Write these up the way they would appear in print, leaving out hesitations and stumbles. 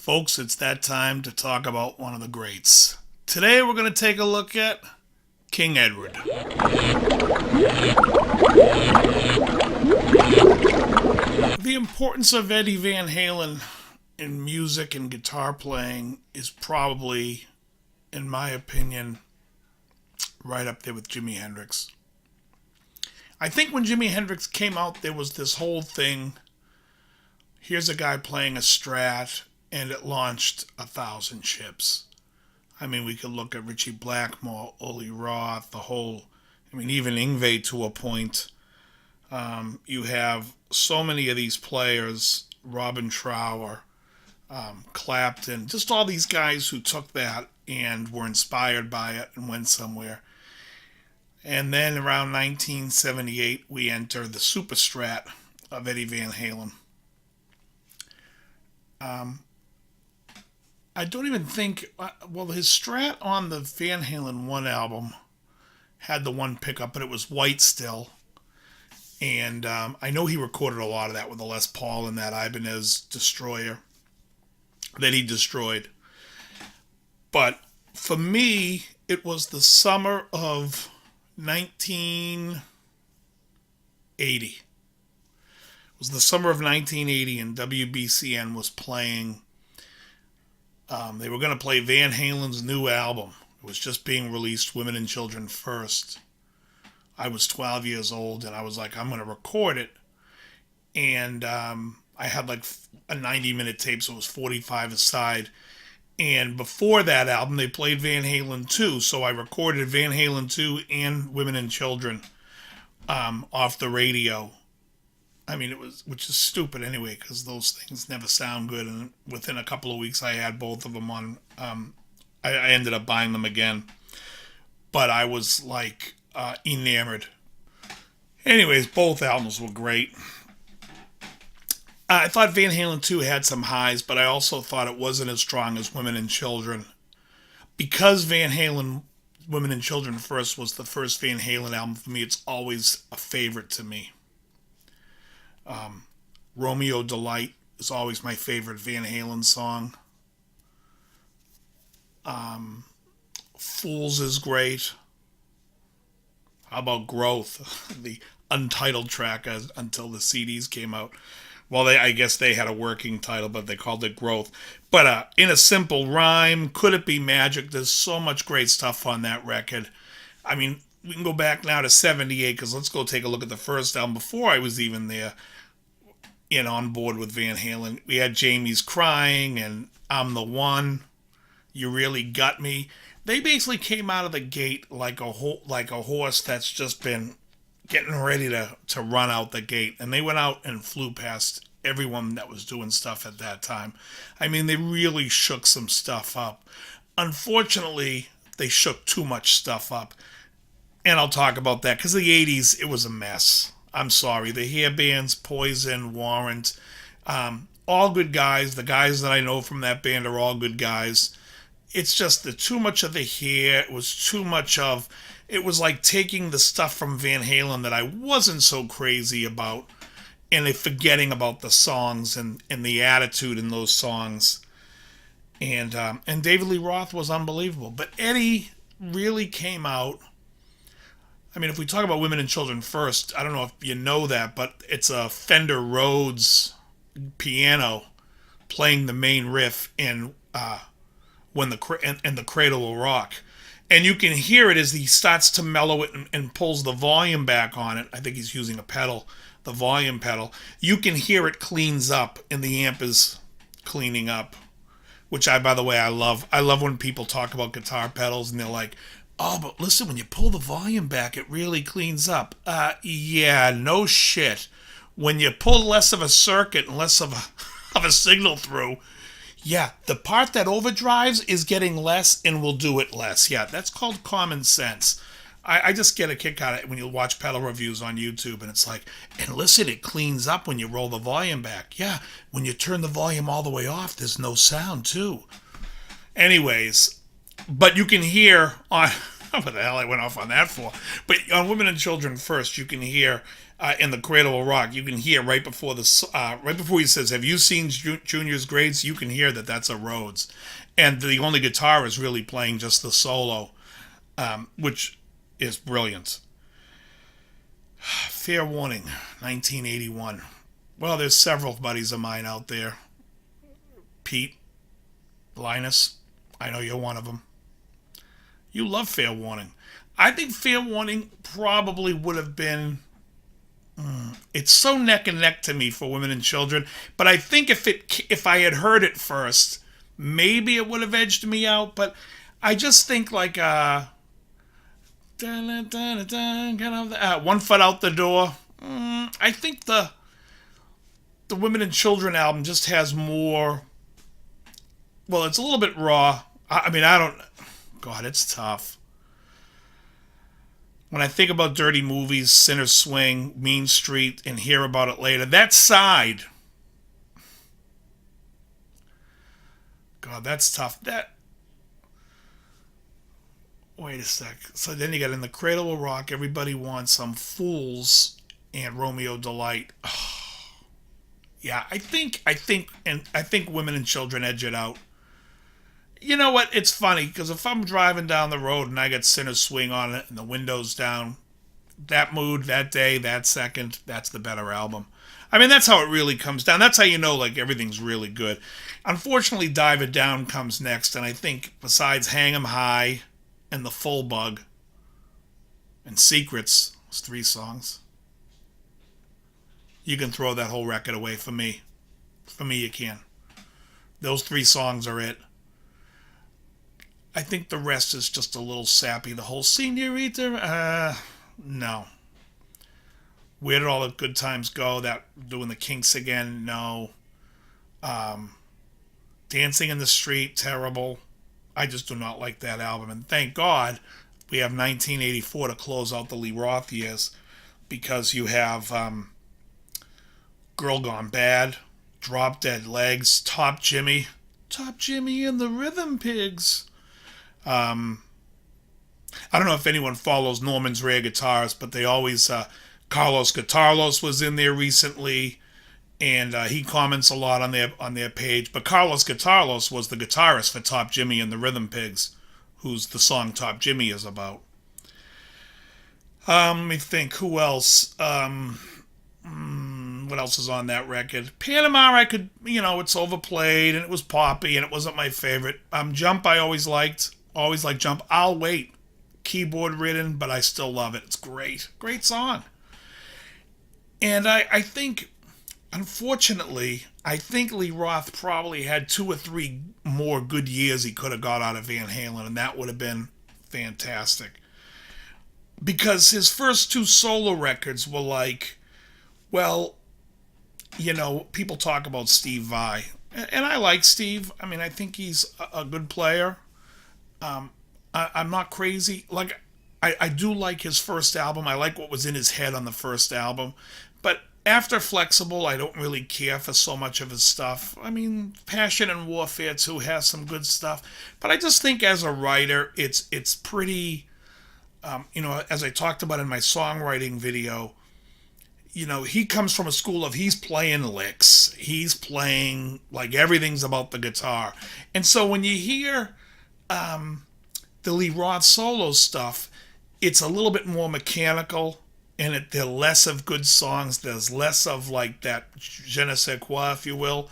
Folks, it's that time to talk about one of the greats. Today we're going to take a look at King Edward. The importance of Eddie Van Halen in music and guitar playing is probably, in my opinion, right up there with Jimi Hendrix. I think when Jimi Hendrix came out, there was this whole thing. Here's a guy playing a Strat, and it launched 1,000 ships. I mean, we could look at Ritchie Blackmore, Ollie Roth, even Yngwie to a point. You have so many of these players, Robin Trower, Clapton, just all these guys who took that and were inspired by it and went somewhere. And then around 1978, we enter the Super Strat of Eddie Van Halen. I don't even think, his Strat on the Van Halen 1 album had the one pickup, but it was white still. And I know he recorded a lot of that with the Les Paul and that Ibanez Destroyer that he destroyed. But for me, it was the summer of 1980. It was the summer of 1980, and WBCN was playing. They were going to play Van Halen's new album. It was just being released, Women and Children First. I was 12 years old, and I was like, I'm going to record it. And I had like a 90-minute tape, so it was 45 aside. And before that album, they played Van Halen 2, so I recorded Van Halen 2 and Women and Children off the radio. I mean, which is stupid anyway, because those things never sound good. And within a couple of weeks, I had both of them on. I ended up buying them again, but I was like enamored. Anyways, both albums were great. I thought Van Halen 2 had some highs, but I also thought it wasn't as strong as Women and Children. Because Van Halen, Women and Children First was the first Van Halen album for me, it's always a favorite to me. Romeo Delight is always my favorite Van Halen song. Fools is great. How about Growth? The untitled track until the CDs came out. Well, I guess they had a working title, but they called it Growth. But In a Simple Rhyme, Could It Be Magic? There's so much great stuff on that record. I mean, we can go back now to 78, because let's go take a look at the first album before I was even there. On board with Van Halen. We had Jamie's Crying and I'm the One. You Really Got Me. They basically came out of the gate like a horse that's just been getting ready to run out the gate. And they went out and flew past everyone that was doing stuff at that time. I mean, they really shook some stuff up. Unfortunately, they shook too much stuff up. And I'll talk about that, because the 80s, it was a mess. I'm sorry. The hair bands, Poison, Warrant, all good guys. The guys that I know from that band are all good guys. It's just too much of the hair. It was like taking the stuff from Van Halen that I wasn't so crazy about, and forgetting about the songs and the attitude in those songs. And David Lee Roth was unbelievable. But Eddie really came out. I mean, if we talk about Women and Children First, I don't know if you know that, but it's a Fender Rhodes piano playing the main riff in when the Cradle Will Rock, and you can hear it as he starts to mellow it and pulls the volume back on it. I think he's using a pedal, the volume pedal. You can hear it cleans up, and the amp is cleaning up, which by the way, I love. I love when people talk about guitar pedals and they're like, oh, but listen, when you pull the volume back, it really cleans up. Yeah, no shit. When you pull less of a circuit and less of a signal through, yeah, the part that overdrives is getting less and will do it less. Yeah, that's called common sense. I just get a kick out of it when you watch pedal reviews on YouTube, and it's like, and listen, it cleans up when you roll the volume back. Yeah, when you turn the volume all the way off, there's no sound, too. Anyways, but you can hear on what the hell I went off on that for? But on Women and Children First, you can hear in the Cradle of Rock. You can hear right before he says, "Have you seen Junior's grades?" You can hear that that's a Rhodes, and the only guitar is really playing just the solo, which is brilliant. Fair Warning, 1981. Well, there's several buddies of mine out there. Pete, Linus, I know you're one of them. You love Fair Warning. I think Fair Warning probably would have been. It's so neck and neck to me for Women and Children, but I think if I had heard it first, maybe it would have edged me out. But I just think like dun, dun, dun, kind of One Foot Out the Door. I think the Women and Children album just has more. Well, it's a little bit raw. I mean, I don't. God, it's tough. When I think about Dirty Movies, Sinner's Swing, Mean Street, and Hear About It Later, that side. God, that's tough. Wait a sec. So then you got In the Cradle of Rock, Everybody Wants Some, Fools, and Romeo Delight. Yeah, I think Women and Children edge it out. You know what? It's funny because if I'm driving down the road and I got Sinner's Swing on it and the windows down, that mood, that day, that second, that's the better album. I mean, that's how it really comes down. That's how you know like everything's really good. Unfortunately, Dive It Down comes next, and I think besides Hang 'Em High and The Full Bug and Secrets, those three songs, you can throw that whole record away for me. For me, you can. Those three songs are it. I think the rest is just a little sappy. The whole Senorita, no. Where Did All the Good Times Go? That doing the Kinks again, no. Dancing in the Street, terrible. I just do not like that album. And thank God we have 1984 to close out the Lee Roth years because you have Girl Gone Bad, Drop Dead Legs, Top Jimmy and the Rhythm Pigs. I don't know if anyone follows Norman's Rare Guitars, but they always Carlos Guitarlos was in there recently, and he comments a lot on their page. But Carlos Guitarlos was the guitarist for Top Jimmy and the Rhythm Pigs, who's the song Top Jimmy is about. Let me think. Who else? What else is on that record? Panama, it's overplayed and it was poppy and it wasn't my favorite. Jump, I always liked. Always like Jump. I'll Wait. Keyboard ridden, but I still love it. It's great. Great song. And I think, unfortunately, I think Lee Roth probably had 2 or 3 more good years he could have got out of Van Halen, and that would have been fantastic. Because his first 2 solo records were like, well, people talk about Steve Vai. And I like Steve. I mean, I think he's a good player. I'm not crazy. Like, I do like his first album. I like what was in his head on the first album. But after Flexible, I don't really care for so much of his stuff. I mean, Passion and Warfare 2 has some good stuff. But I just think as a writer, it's pretty, as I talked about in my songwriting video, he comes from a school of he's playing licks. He's playing, like, everything's about the guitar. And so when you hear the Lee Roth solo stuff, it's a little bit more mechanical, and there are less of good songs. There's less of, like, that je ne sais quoi, if you will.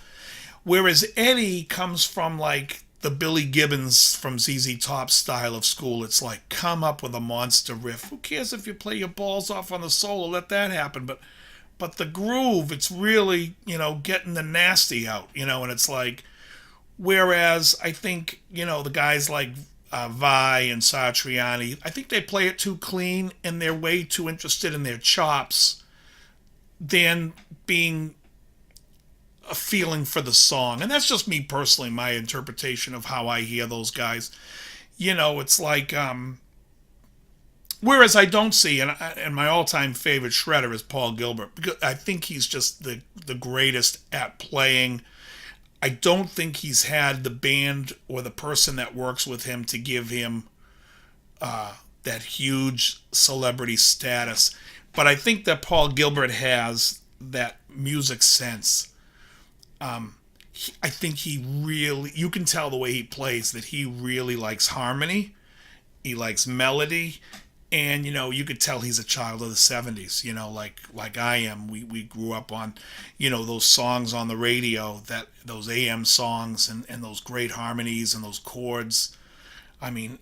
Whereas Eddie comes from, like, the Billy Gibbons from ZZ Top style of school. It's like, come up with a monster riff. Who cares if you play your balls off on the solo? Let that happen. But the groove, it's really, getting the nasty out, and it's like, whereas I think, the guys like Vai and Satriani, I think they play it too clean and they're way too interested in their chops than being a feeling for the song. And that's just me personally, my interpretation of how I hear those guys. It's like, whereas I don't see, and my all-time favorite shredder is Paul Gilbert, because I think he's just the greatest at playing. I don't think he's had the band or the person that works with him to give him that huge celebrity status. But I think that Paul Gilbert has that music sense. I think he really, you can tell the way he plays that he really likes harmony. He likes melody. And, you could tell he's a child of the 70s, like I am. We grew up on, those songs on the radio, those AM songs and those great harmonies and those chords. I mean,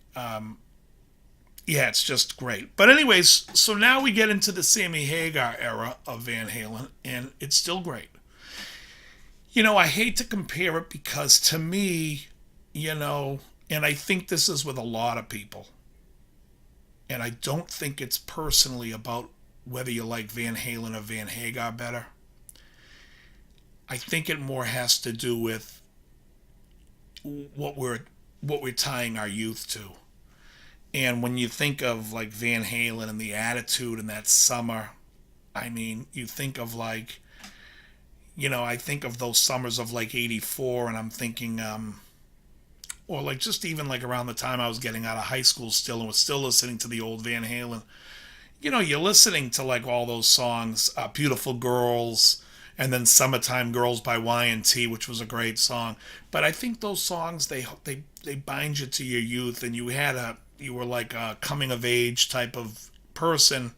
yeah, it's just great. But anyways, so now we get into the Sammy Hagar era of Van Halen, and it's still great. I hate to compare it because to me, and I think this is with a lot of people, and I don't think it's personally about whether you like Van Halen or Van Hagar better. I think it more has to do with what we're tying our youth to. And when you think of like Van Halen and the attitude and that summer, I mean, you think of like, I think of those summers of like 84, and I'm thinking, or like just even like around the time I was getting out of high school still and was still listening to the old Van Halen. You're listening to like all those songs, Beautiful Girls, and then Summertime Girls by Y&T, which was a great song. But I think those songs, they bind you to your youth, and you were like a coming of age type of person.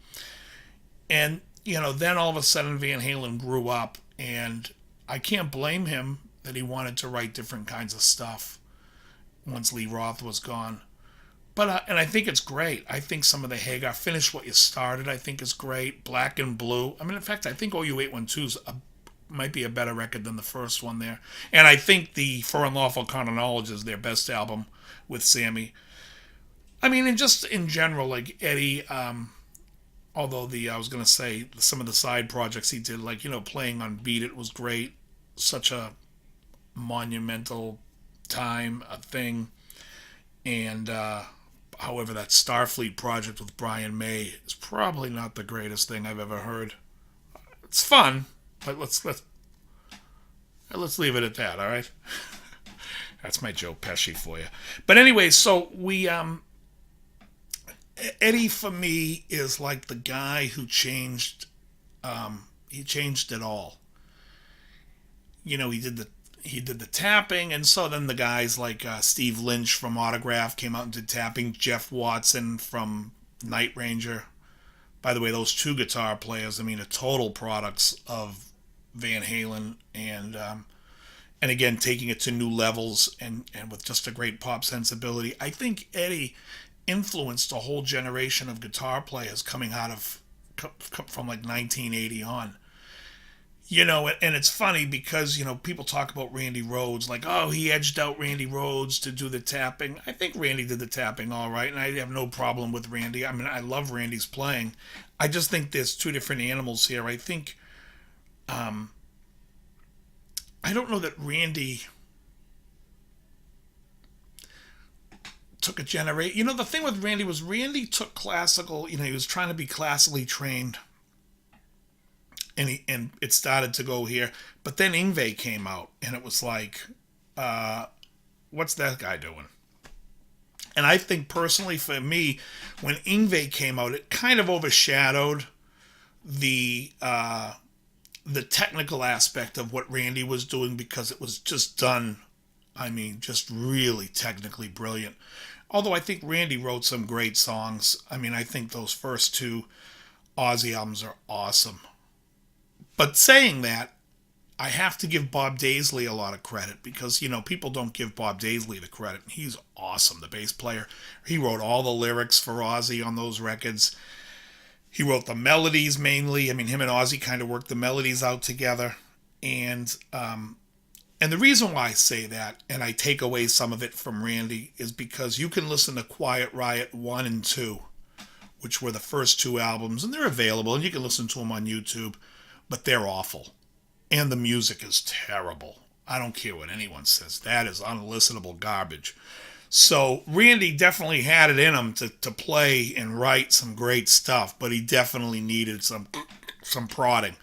And, then all of a sudden Van Halen grew up, and I can't blame him that he wanted to write different kinds of stuff once Lee Roth was gone. But and I think it's great. I think some of the Hagar, Finish What You Started, I think is great. Black and Blue. I mean, in fact, I think OU812 might be a better record than the first one there. And I think the For Unlawful Carnal Knowledge is their best album with Sammy. I mean, and just in general, like Eddie, although I was going to say some of the side projects he did, like, playing on Beat It was great. Such a monumental time, a thing. And, however, that Starfleet project with Brian May is probably not the greatest thing I've ever heard. It's fun, but let's leave it at that, all right? That's my Joe Pesci for you. But anyway, so Eddie for me is like the guy who changed. He changed it all. He did the tapping, and so then the guys like Steve Lynch from Autograph came out and did tapping. Jeff Watson from Night Ranger. By the way, those two guitar players, I mean, are total products of Van Halen, and again taking it to new levels, and with just a great pop sensibility. I think Eddie influenced a whole generation of guitar players coming out of from like 1980 on. And it's funny because, people talk about Randy Rhoads, like, oh, he edged out Randy Rhoads to do the tapping. I think Randy did the tapping all right, and I have no problem with Randy. I mean, I love Randy's playing. I just think there's two different animals here. I think, I don't know that Randy took a generation. The thing with Randy was Randy took classical, he was trying to be classically trained. And it started to go here. But then Yngwie came out, and it was like, what's that guy doing? And I think personally for me, when Yngwie came out, it kind of overshadowed the technical aspect of what Randy was doing, because it was just done, I mean, just really technically brilliant. Although I think Randy wrote some great songs. I mean, I think those first two Ozzy albums are awesome. But saying that, I have to give Bob Daisley a lot of credit, because, people don't give Bob Daisley the credit. He's awesome, the bass player. He wrote all the lyrics for Ozzy on those records. He wrote the melodies mainly. I mean, him and Ozzy kind of worked the melodies out together. And the reason why I say that, and I take away some of it from Randy, is because you can listen to Quiet Riot 1 and 2, which were the first two albums, and they're available, and you can listen to them on YouTube. But they're awful. And the music is terrible. I don't care what anyone says. That is unlistenable garbage. So Randy definitely had it in him to play and write some great stuff, but he definitely needed some prodding,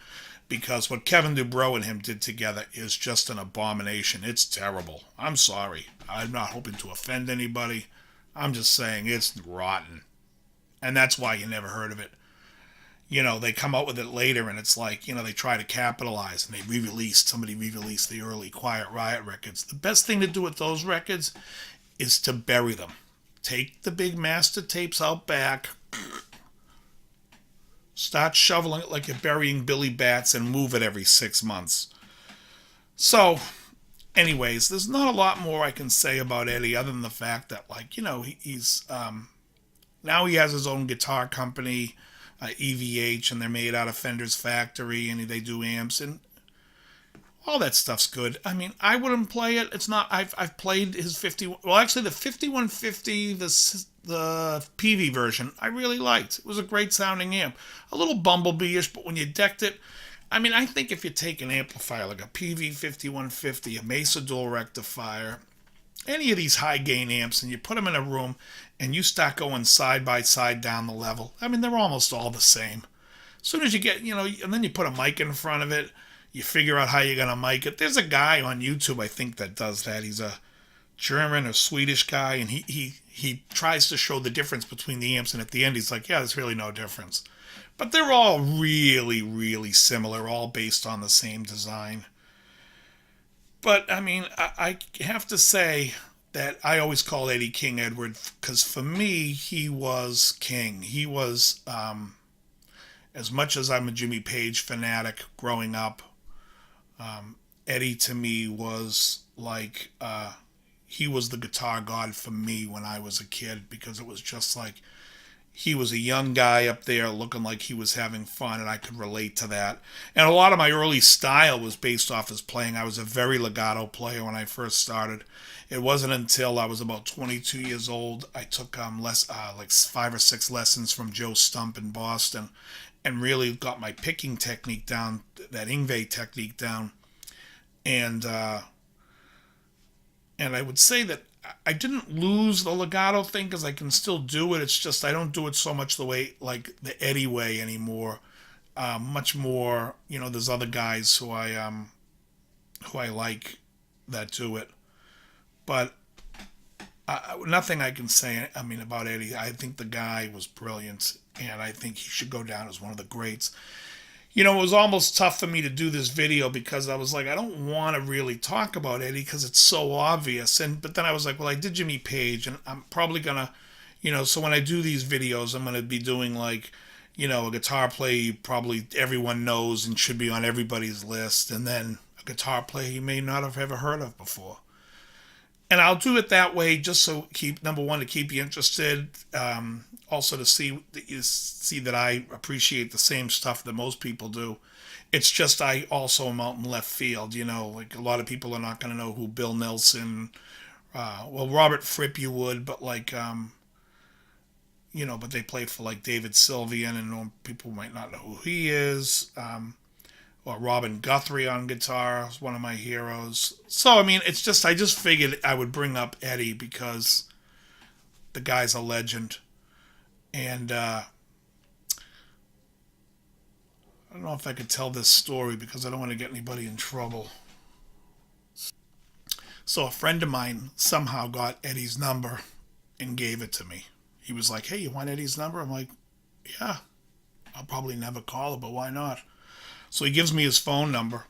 because what Kevin Dubrow and him did together is just an abomination. It's terrible. I'm sorry. I'm not hoping to offend anybody. I'm just saying it's rotten. And that's why you never heard of it. They come out with it later, and it's like, they try to capitalize, and somebody re-released the early Quiet Riot records. The best thing to do with those records is to bury them. Take the big master tapes out back, start shoveling it like you're burying Billy Bats, and move it every 6 months. So, anyways, there's not a lot more I can say about Eddie other than the fact that, like, he's now he has his own guitar company, EVH, and they're made out of Fender's factory, and they do amps, and all that stuff's good. I mean, I wouldn't play it. It's not. I've played his 50. Well, actually, the 5150, the PV version, I really liked. It was a great sounding amp. A little bumblebee-ish, but when you decked it, I mean, I think if you take an amplifier like a PV 5150, a Mesa dual rectifier, any of these high gain amps, and you put them in a room, and you start going side by side down the level, I mean, they're almost all the same. As soon as you get, and then you put a mic in front of it, you figure out how you're going to mic it. There's a guy on YouTube, I think, that does that. He's a German or Swedish guy, and he tries to show the difference between the amps, and at the end he's like, yeah, there's really no difference. But they're all really, really similar, all based on the same design. But, I mean, I have to say that I always call Eddie King Edward, because for me, he was king. He was, as much as I'm a Jimmy Page fanatic growing up, Eddie to me was like, he was the guitar god for me when I was a kid, because it was just like, he was a young guy up there looking like he was having fun, and I could relate to that. And a lot of my early style was based off his playing. I was a very legato player when I first started. It wasn't until I was about 22 years old I took like 5 or 6 lessons from Joe Stump in Boston, and really got my picking technique down, that Ingve technique down. And and I would say that I didn't lose the legato thing, because I can still do it. It's just I don't do it so much the way, like the Eddie way anymore. Much more, there's other guys who I like that do it. But nothing I can say, I mean, about Eddie. I think the guy was brilliant, and I think he should go down as one of the greats. It was almost tough for me to do this video, because I was like, I don't want to really talk about Eddie because it's so obvious. But then I was like, well, I did Jimmy Page, and I'm probably gonna, so when I do these videos, I'm gonna be doing like, a guitar player probably everyone knows and should be on everybody's list, and then a guitar player you may not have ever heard of before. And I'll do it that way, just so keep number one, to keep you interested, also to see that you see that I appreciate the same stuff that most people do. It's just I also am out in left field. Like a lot of people are not going to know who Bill Nelson, well, Robert Fripp you would, but like but they play for like David Sylvian, and people might not know who he is. Or Robin Guthrie on guitar is one of my heroes. So, I mean, it's just, I just figured I would bring up Eddie because the guy's a legend. And I don't know if I could tell this story because I don't want to get anybody in trouble. So, a friend of mine somehow got Eddie's number and gave it to me. He was like, hey, you want Eddie's number? I'm like, yeah, I'll probably never call him, but why not? So he gives me his phone number.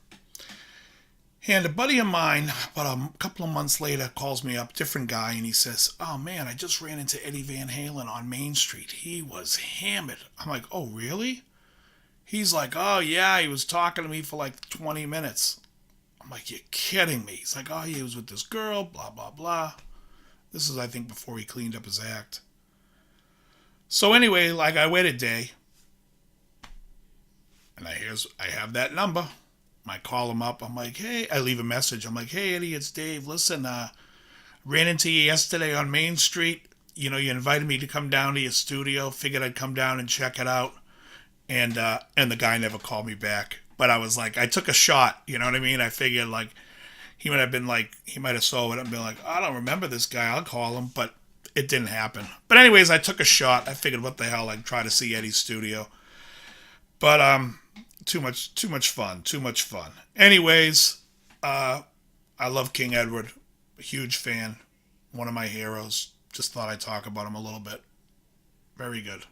And a buddy of mine, about a couple of months later, calls me up, different guy, and he says, oh man, I just ran into Eddie Van Halen on Main Street. He was hammered. I'm like, oh really? He's like, oh yeah, he was talking to me for like 20 minutes. I'm like, you're kidding me. He's like, oh, he was with this girl, blah, blah, blah. This is, I think, before he cleaned up his act. So anyway, like I wait a day, and I have that number. I call him up. I'm like, hey, I leave a message. I'm like, hey, Eddie, it's Dave. Listen, ran into you yesterday on Main Street. You invited me to come down to your studio. Figured I'd come down and check it out. And the guy never called me back. But I was like, I took a shot. You know what I mean? I figured like he might have saw it and been like, I don't remember this guy. I'll call him. But it didn't happen. But anyways, I took a shot. I figured, what the hell? I'd try to see Eddie's studio. But too much fun. Anyways, I love King Edward. A huge fan. One of my heroes. Just thought I'd talk about him a little bit. Very good.